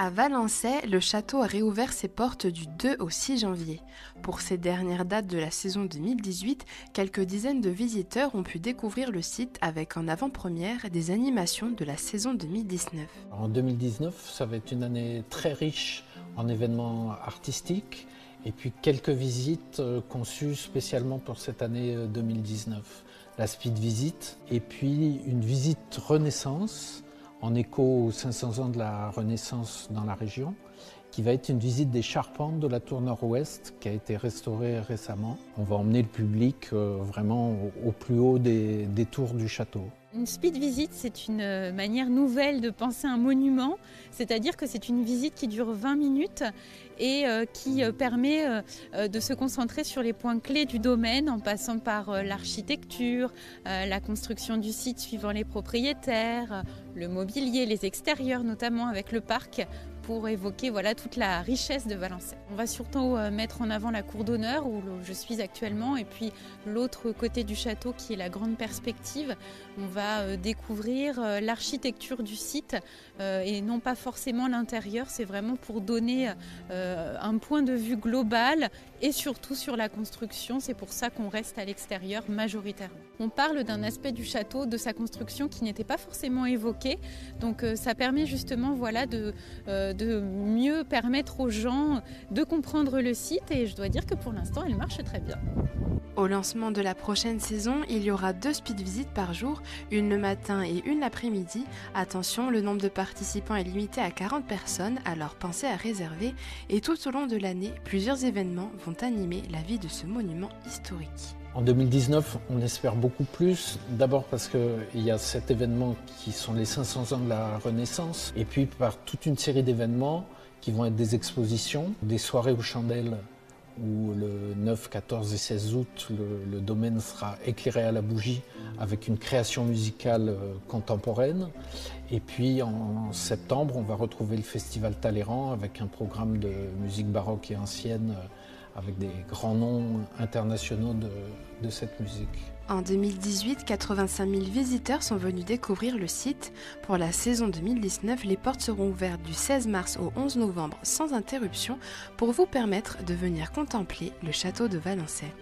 À Valençay, le château a réouvert ses portes du 2 au 6 janvier. Pour ces dernières dates de la saison 2018, quelques dizaines de visiteurs ont pu découvrir le site avec en avant-première des animations de la saison 2019. En 2019, ça va être une année très riche en événements artistiques et puis quelques visites conçues spécialement pour cette année 2019. La Speed Visite et puis une visite Renaissance en écho aux 500 ans de la Renaissance dans la région, qui va être une visite des charpentes de la tour nord-ouest qui a été restaurée récemment. On va emmener le public vraiment au plus haut des tours du château. Une speed visite, c'est une manière nouvelle de penser un monument, c'est-à-dire que c'est une visite qui dure 20 minutes et qui permet de se concentrer sur les points clés du domaine en passant par l'architecture, la construction du site suivant les propriétaires, le mobilier, les extérieurs notamment avec le parc, pour évoquer toute la richesse de Valençay. On va surtout mettre en avant la cour d'honneur où je suis actuellement et puis l'autre côté du château qui est la grande perspective. On va découvrir l'architecture du site et non pas forcément l'intérieur, c'est vraiment pour donner un point de vue global et surtout sur la construction, c'est pour ça qu'on reste à l'extérieur majoritairement. On parle d'un aspect du château, de sa construction qui n'était pas forcément évoqué, donc ça permet justement de mieux permettre aux gens de comprendre le site et je dois dire que pour l'instant elle marche très bien. Au lancement de la prochaine saison, il y aura 2 speed visites par jour, une le matin et une l'après-midi. Attention, le nombre de participants est limité à 40 personnes, alors pensez à réserver. Et tout au long de l'année, plusieurs événements vont animer la vie de ce monument historique. En 2019, on espère beaucoup plus, d'abord parce qu'il y a cet événement qui sont les 500 ans de la Renaissance, et puis par toute une série d'événements qui vont être des expositions, des soirées aux chandelles, où le 9, 14 et 16 août, le domaine sera éclairé à la bougie avec une création musicale contemporaine. Et puis en septembre, on va retrouver le Festival Talleyrand avec un programme de musique baroque et ancienne avec des grands noms internationaux de cette musique. En 2018, 85 000 visiteurs sont venus découvrir le site. Pour la saison 2019, les portes seront ouvertes du 16 mars au 11 novembre sans interruption pour vous permettre de venir contempler le château de Valençay.